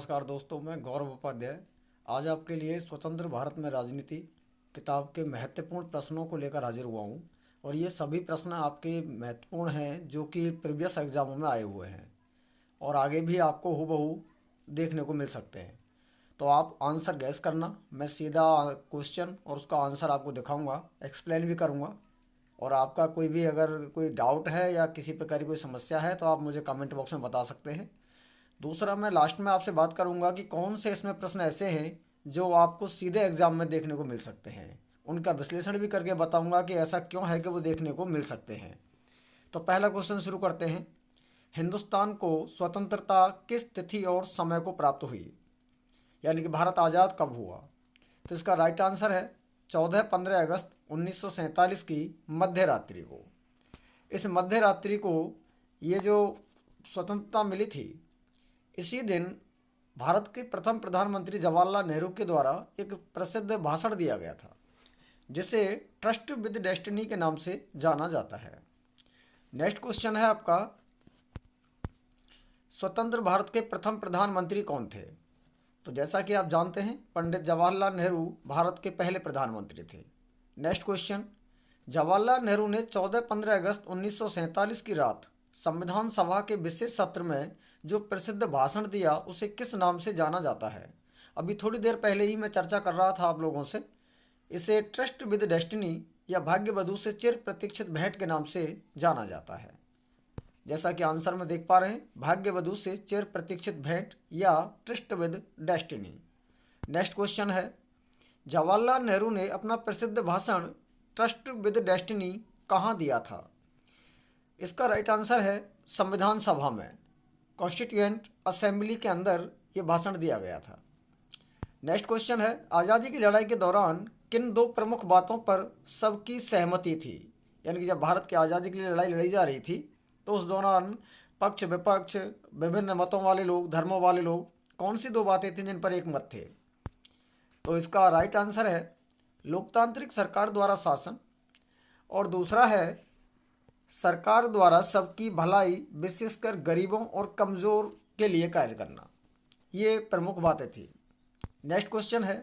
नमस्कार दोस्तों, मैं गौरव उपाध्याय आज आपके लिए स्वतंत्र भारत में राजनीति किताब के महत्वपूर्ण प्रश्नों को लेकर हाजिर हुआ हूँ। और ये सभी प्रश्न आपके महत्वपूर्ण हैं जो कि प्रीवियस एग्जामों में आए हुए हैं और आगे भी आपको हूबहू देखने को मिल सकते हैं। तो आप आंसर गैस करना, मैं सीधा क्वेश्चन और उसका आंसर आपको दिखाऊंगा, एक्सप्लेन भी करूंगा। और आपका कोई भी अगर कोई डाउट है या किसी प्रकार की कोई समस्या है तो आप मुझे कमेंट बॉक्स में बता सकते हैं। दूसरा, मैं लास्ट में आपसे बात करूंगा कि कौन से इसमें प्रश्न ऐसे हैं जो आपको सीधे एग्जाम में देखने को मिल सकते हैं। उनका विश्लेषण भी करके बताऊंगा कि ऐसा क्यों है कि वो देखने को मिल सकते हैं। तो पहला क्वेश्चन शुरू करते हैं। हिंदुस्तान को स्वतंत्रता किस तिथि और समय को प्राप्त हुई, यानी कि भारत आज़ाद कब हुआ? तो इसका राइट आंसर है 14-15 अगस्त 1947 की मध्य रात्रि को। इस मध्य रात्रि को ये जो स्वतंत्रता मिली थी, इसी दिन भारत के प्रथम प्रधानमंत्री जवाहरलाल नेहरू के द्वारा एक प्रसिद्ध भाषण दिया गया था जिसे ट्रस्ट विद डेस्टिनी के नाम से जाना जाता है। नेक्स्ट क्वेश्चन है आपका, स्वतंत्र भारत के प्रथम प्रधानमंत्री कौन थे? तो जैसा कि आप जानते हैं, पंडित जवाहरलाल नेहरू भारत के पहले प्रधानमंत्री थे। नेक्स्ट क्वेश्चन, जवाहरलाल नेहरू ने 14-15 अगस्त 1947 की रात संविधान सभा के विशेष सत्र में जो प्रसिद्ध भाषण दिया उसे किस नाम से जाना जाता है? अभी थोड़ी देर पहले ही मैं चर्चा कर रहा था आप लोगों से। इसे ट्रस्ट विद डेस्टिनी या भाग्य वधु से चिर प्रतीक्षित भेंट के नाम से जाना जाता है। जैसा कि आंसर में देख पा रहे हैं, भाग्य वधु से चिर प्रतीक्षित भेंट या trust with destiny. Next question है, जवाहरलाल नेहरू ने अपना प्रसिद्ध भाषण ट्रस्ट विद डेस्टिनी कहाँ दिया था? इसका राइट आंसर है संविधान सभा में, कॉन्स्टिट्यूएंट असेंबली के अंदर ये भाषण दिया गया था। नेक्स्ट क्वेश्चन है, आज़ादी की लड़ाई के दौरान किन दो प्रमुख बातों पर सबकी सहमति थी? यानी कि जब भारत की आज़ादी के लिए लड़ाई लड़ी जा रही थी तो उस दौरान पक्ष विपक्ष, विभिन्न मतों वाले लोग, धर्मों वाले लोग, कौन सी दो बातें थीं जिन पर एक मत थे? तो इसका राइट आंसर है लोकतांत्रिक सरकार द्वारा शासन, और दूसरा है सरकार द्वारा सबकी भलाई, विशेषकर गरीबों और कमज़ोर के लिए कार्य करना। ये प्रमुख बातें थी। नेक्स्ट क्वेश्चन है,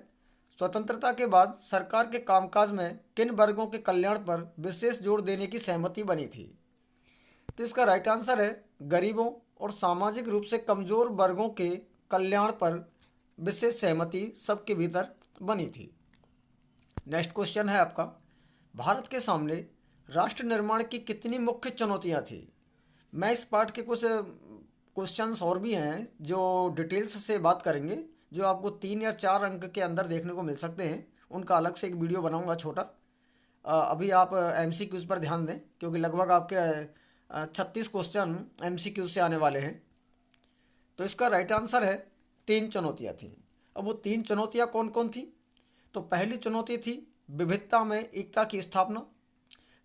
स्वतंत्रता के बाद सरकार के कामकाज में किन वर्गों के कल्याण पर विशेष जोर देने की सहमति बनी थी? तो इसका राइट आंसर है गरीबों और सामाजिक रूप से कमज़ोर वर्गों के कल्याण पर विशेष सहमति सबके भीतर बनी थी। नेक्स्ट क्वेश्चन है आपका, भारत के सामने राष्ट्र निर्माण की कितनी मुख्य चुनौतियां थी? मैं इस पार्ट के कुछ क्वेश्चंस और भी हैं जो डिटेल्स से बात करेंगे, जो आपको 3 या 4 अंक के अंदर देखने को मिल सकते हैं। उनका अलग से एक वीडियो बनाऊंगा छोटा। अभी आप एमसीक्यूज़ पर ध्यान दें क्योंकि लगभग आपके 36 क्वेश्चन एमसीक्यूज़ से आने वाले हैं। तो इसका राइट आंसर है 3 चुनौतियाँ थीं। अब वो 3 चुनौतियाँ कौन कौन थी? तो पहली चुनौती थी विविधता में एकता की स्थापना,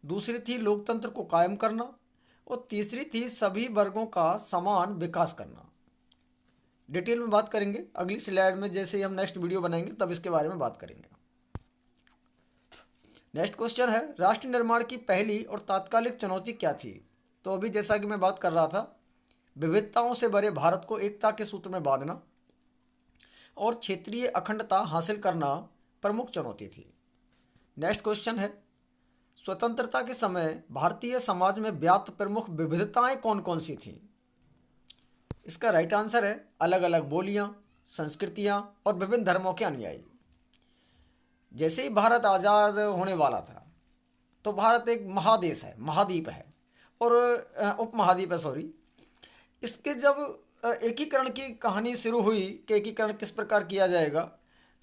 दूसरी थी लोकतंत्र को कायम करना, और तीसरी थी सभी वर्गों का समान विकास करना। डिटेल में बात करेंगे अगली स्लाइड में, जैसे ही हम नेक्स्ट वीडियो बनाएंगे तब इसके बारे में बात करेंगे। नेक्स्ट क्वेश्चन है, राष्ट्र निर्माण की पहली और तात्कालिक चुनौती क्या थी? तो अभी जैसा कि मैं बात कर रहा था, विविधताओं से भरे भारत को एकता के सूत्र में बांधना और क्षेत्रीय अखंडता हासिल करना प्रमुख चुनौती थी। नेक्स्ट क्वेश्चन है, स्वतंत्रता के समय भारतीय समाज में व्याप्त प्रमुख विविधताएं कौन कौन सी थीं? इसका राइट आंसर है अलग अलग बोलियां, संस्कृतियां और विभिन्न धर्मों के अनुयायी। जैसे ही भारत आज़ाद होने वाला था तो भारत एक महादेश है, महाद्वीप है और उपमहाद्वीप है, सॉरी। इसके जब एकीकरण की कहानी शुरू हुई कि एकीकरण किस प्रकार किया जाएगा,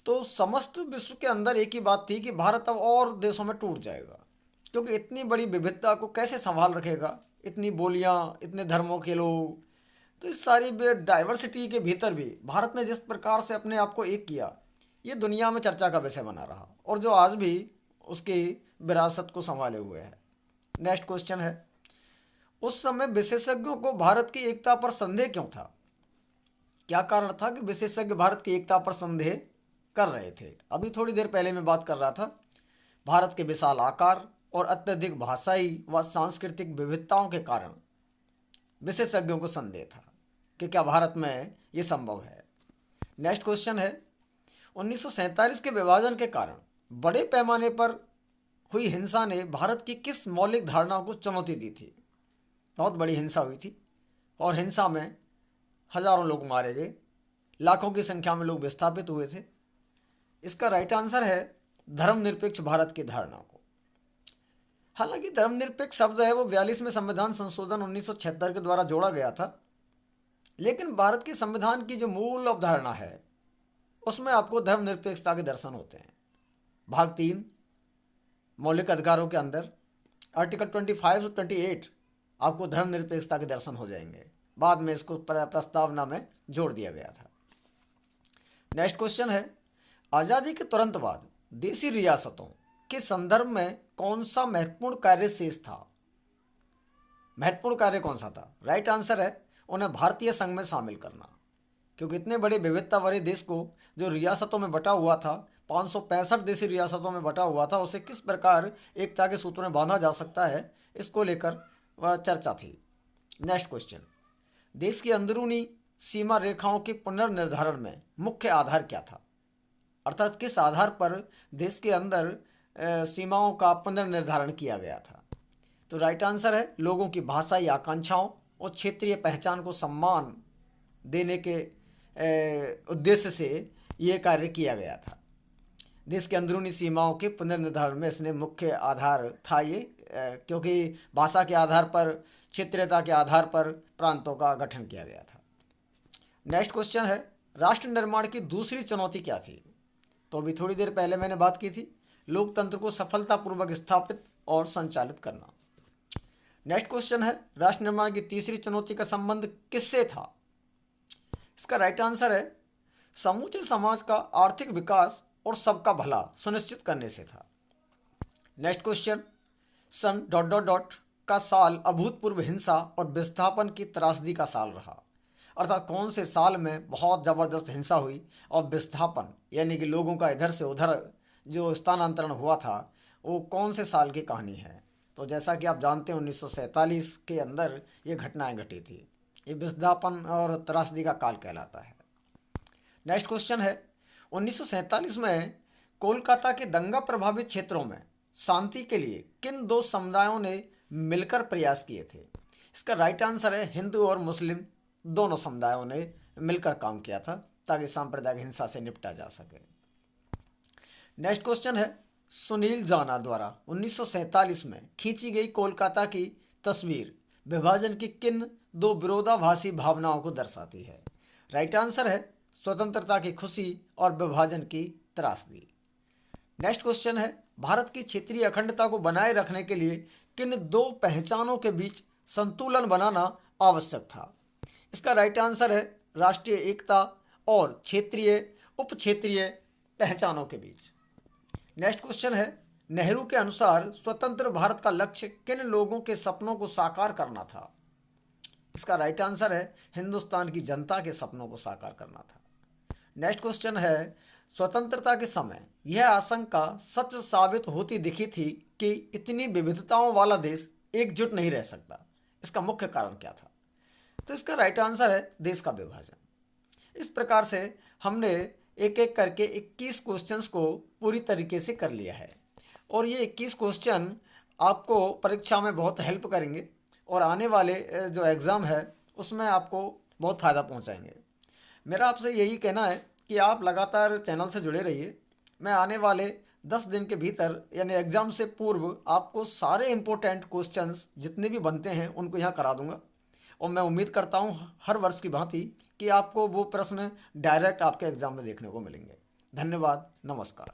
तो समस्त विश्व के अंदर एक ही बात थी कि भारत अब और देशों में टूट जाएगा, क्योंकि इतनी बड़ी विविधता को कैसे संभाल रखेगा, इतनी बोलियां, इतने धर्मों के लोग। तो इस सारी डाइवर्सिटी के भीतर भी भारत ने जिस प्रकार से अपने आप को एक किया, ये दुनिया में चर्चा का विषय बना रहा और जो आज भी उसकी विरासत को संभाले हुए है। नेक्स्ट क्वेश्चन है, उस समय विशेषज्ञों को भारत की एकता पर संदेह क्यों था? क्या कारण था कि विशेषज्ञ भारत की एकता पर संदेह कर रहे थे? अभी थोड़ी देर पहले मैं बात कर रहा था, भारत के विशाल आकार और अत्यधिक भाषाई व सांस्कृतिक विविधताओं के कारण विशेषज्ञों को संदेह था कि क्या भारत में ये संभव है। नेक्स्ट क्वेश्चन है 1947 के विभाजन के कारण बड़े पैमाने पर हुई हिंसा ने भारत की किस मौलिक धारणा को चुनौती दी थी? बहुत बड़ी हिंसा हुई थी और हिंसा में हजारों लोग मारे गए, लाखों की संख्या में लोग विस्थापित हुए थे। इसका राइट आंसर है धर्मनिरपेक्ष भारत की धारणा को। हालांकि धर्मनिरपेक्ष शब्द है वो 42वें संविधान संशोधन 1976 के द्वारा जोड़ा गया था, लेकिन भारत के संविधान की जो मूल अवधारणा है उसमें आपको धर्मनिरपेक्षता के दर्शन होते हैं। भाग 3 मौलिक अधिकारों के अंदर आर्टिकल 25 और 28 आपको धर्मनिरपेक्षता के दर्शन हो जाएंगे। बाद में इसको प्रस्तावना में जोड़ दिया गया था। नेक्स्ट क्वेश्चन है आज़ादी के तुरंत बाद देसी रियासतों के संदर्भ में कौन सा महत्वपूर्ण कार्य शेष था? महत्वपूर्ण कार्य कौन सा था? राइट आंसर है उन्हें भारतीय संघ में शामिल करना, क्योंकि इतने बड़े विविधता वाले देश को जो रियासतों में बटा हुआ था, 565 देशी रियासतों में बटा हुआ था, उसे किस प्रकार एकता के सूत्र में बांधा जा सकता है, इसको लेकर वह चर्चा थी। नेक्स्ट क्वेश्चन देश की अंदरूनी सीमा रेखाओं के पुनर्निर्धारण में मुख्य आधार क्या था? अर्थात किस आधार पर देश के अंदर सीमाओं का पुनर्निर्धारण किया गया था? तो राइट आंसर है लोगों की भाषाई आकांक्षाओं और क्षेत्रीय पहचान को सम्मान देने के उद्देश्य से ये कार्य किया गया था। देश के अंदरूनी सीमाओं के पुनर्निर्धारण में इसने मुख्य आधार था ये, क्योंकि भाषा के आधार पर, क्षेत्रीयता के आधार पर प्रांतों का गठन किया गया था। नेक्स्ट क्वेश्चन है राष्ट्र निर्माण की दूसरी चुनौती क्या थी? तो अभी थोड़ी देर पहले मैंने बात की थी, लोकतंत्र को सफलतापूर्वक स्थापित और संचालित करना। नेक्स्ट क्वेश्चन है राष्ट्र निर्माण की तीसरी चुनौती का संबंध किससे था? इसका राइट आंसर है समूचे समाज का आर्थिक विकास और सबका भला सुनिश्चित करने से था। नेक्स्ट क्वेश्चन सन ... का साल अभूतपूर्व हिंसा और विस्थापन की त्रासदी का साल रहा। अर्थात कौन से साल में बहुत ज़बरदस्त हिंसा हुई और विस्थापन यानी कि लोगों का इधर से उधर जो स्थानांतरण हुआ था, वो कौन से साल की कहानी है? तो जैसा कि आप जानते हैं 1947 के अंदर ये घटनाएं घटी थी। ये विस्थापन और त्रासदी का काल कहलाता है। नेक्स्ट क्वेश्चन है 1947 में कोलकाता के दंगा प्रभावित क्षेत्रों में शांति के लिए किन दो समुदायों ने मिलकर प्रयास किए थे? इसका राइट आंसर है हिंदू और मुस्लिम दोनों समुदायों ने मिलकर काम किया था ताकि सांप्रदायिक हिंसा से निपटा जा सके। नेक्स्ट क्वेश्चन है सुनील जाना द्वारा 1947 में खींची गई कोलकाता की तस्वीर विभाजन की किन दो विरोधाभासी भावनाओं को दर्शाती है? राइट आंसर है स्वतंत्रता की खुशी और विभाजन की त्रासदी। नेक्स्ट क्वेश्चन है भारत की क्षेत्रीय अखंडता को बनाए रखने के लिए किन दो पहचानों के बीच संतुलन बनाना आवश्यक था? इसका राइट आंसर है राष्ट्रीय एकता और क्षेत्रीय उप क्षेत्रीय पहचानों के बीच। नेक्स्ट क्वेश्चन है नेहरू के अनुसार स्वतंत्र भारत का लक्ष्य किन लोगों के सपनों को साकार करना था? इसका राइट आंसर है हिंदुस्तान की जनता के सपनों को साकार करना था। नेक्स्ट क्वेश्चन है स्वतंत्रता के समय यह आशंका सच साबित होती दिखी थी कि इतनी विविधताओं वाला देश एकजुट नहीं रह सकता। इसका मुख्य कारण क्या था? तो इसका राइट आंसर है देश का विभाजन। इस प्रकार से हमने एक एक करके 21 क्वेश्चंस को पूरी तरीके से कर लिया है और ये 21 क्वेश्चन आपको परीक्षा में बहुत हेल्प करेंगे और आने वाले जो एग्ज़ाम है उसमें आपको बहुत फ़ायदा पहुंचाएंगे। मेरा आपसे यही कहना है कि आप लगातार चैनल से जुड़े रहिए। मैं आने वाले 10 दिन के भीतर यानी एग्ज़ाम से पूर्व आपको सारे इम्पोर्टेंट क्वेश्चंस जितने भी बनते हैं उनको यहाँ करा दूँगा और मैं उम्मीद करता हूँ हर वर्ष की भांति कि आपको वो प्रश्न डायरेक्ट आपके एग्ज़ाम में देखने को मिलेंगे। धन्यवाद, नमस्कार।